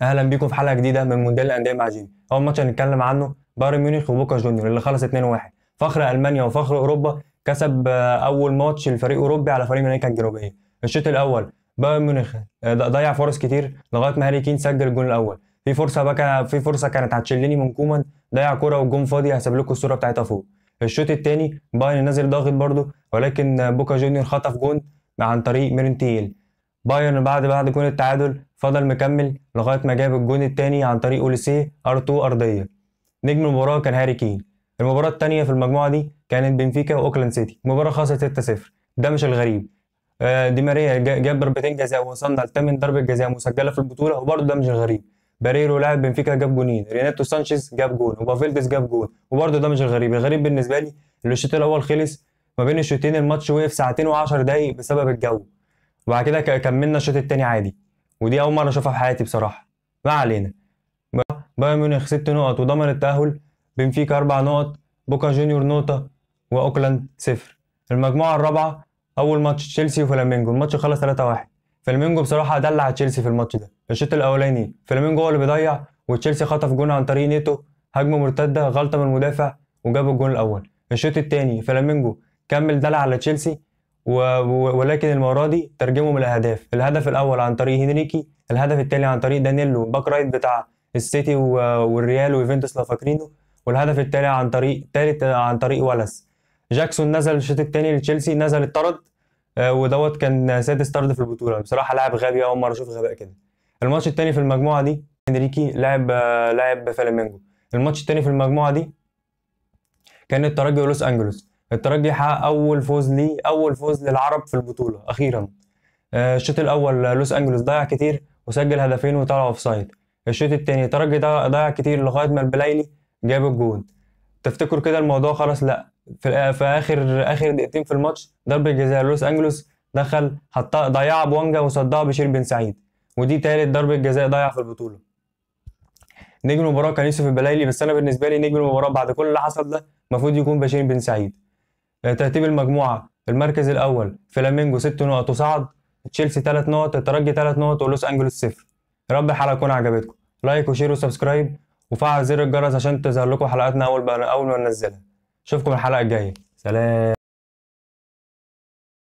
اهلا بيكم في حلقه جديده من مونديال الانديه مع جيمي. اول ماتش هنتكلم عنه بايرن ميونخ وبوكا جونيور اللي خلص 2-1. فخر المانيا وفخر اوروبا كسب اول ماتش لفريق اوروبي على فريق من امريكا الجنوبيه. الشوط الاول بايرن ميونخ ضيع فرص كتير لغايه ما هاري كين سجل الجون الاول. في فرصه كانت هتشيلني من كومان، ضيع كوره والجون فاضي. هسيب لكم الصوره بتاعتها فوق. الشوط الثاني بايرن نازل ضاغط برده، ولكن بوكا جونيور خطف جون عن طريق ميرنتيل. بايرن بعد جون التعادل فضل مكمل لغايه ما جاب الجون الثاني عن طريق اوليسيه ار2 ارضيه. نجم المباراه كان هاري كين. المباراه الثانيه في المجموعه دي كانت بنفيكا واوكلاند سيتي. مباراه خلصت 6-0. ده مش الغريب. دي ماريا جاب ضربتين جزاء ووصلنا لثامن ضربه جزاء مسجله في البطوله، وبرده ده مش الغريب. باريرو لاعب بنفيكا جاب جونين، ريناتو سانشيز جاب جون، وبافيلدس جاب جون، وبرده ده مش الغريب. الغريب بالنسبه لي اللي الشوط الاول خلص ما بين الشوطين الماتش وقف ساعتين و10 دقايق بسبب الجو، وبعد كده كملنا الشوط التاني عادي. ودي اول مره اشوفها في حياتي بصراحه. ما علينا. بايرن ميونخ 6 نقط وضمن التاهل، بنفيكا 4 نقط، بوكا جونيور نقطه، واوكلاند 0. المجموعه الرابعه اول ماتش تشيلسي وفلامينجو. الماتش خلص 3-1. فلامينجو بصراحه دلع تشيلسي في الماتش ده. الشوط الاولاني فلامينجو هو اللي بيضيع، وتشيلسي خطف جون عن طريق نيتو، هجمه مرتده غلطه من المدافع وجاب الجون الاول. الشوط الثاني فلامينجو كمل دلع على تشيلسي، ولكن المره دي ترجموا من الاهداف. الهدف الاول عن طريق هنريكي، الهدف الثاني عن طريق دانييلو باك رايت بتاع السيتي والريال ويوفنتوس لو فاكرينه، والهدف الثالث عن طريق والاس. جاكسون نزل الشوط الثاني لتشيلسي، نزل اتطرد، ودوت كان سادس طرد في البطوله. بصراحه لاعب غبي، اول مره اشوف غباء كده. الماتش الثاني في المجموعه دي هنريكي لاعب فلامينجو. الماتش الثاني في المجموعه دي كان الترجي ولوس انجلوس. الترجي حقق اول فوز للعرب في البطوله اخيرا. الشوط الاول لوس انجلوس ضيع كتير وسجل هدفين وطلع اوف سايد. الشوط الثاني الترجي ضيع كتير لغايه ما البلايلي جاب الجون. تفتكروا كده الموضوع خلاص؟ لا. في اخر دقيقتين في الماتش ضربه جزاء لوس انجلوس، دخل حطها ضيعها بوانجا وصدها بشير بن سعيد، ودي تالت ضربه جزاء ضيع في البطوله. نجم المباراه كان يوسف البلايلي، بس انا بالنسبه لي نجم المباراه بعد كل اللي حصل ده المفروض يكون بشير بن سعيد. ترتيب المجموعه: المركز الاول فلامينجو 6 نقط وصعد، تشيلسي 3 نقط، الترجي 3 نقط، ولوس انجلوس 0. يا رب الحلقه تكون عجبتكم. لايك وشير وسبسكرايب وفعل زر الجرس عشان تظهر لكم حلقاتنا اول ما ننزلها. اشوفكم الحلقه الجايه. سلام.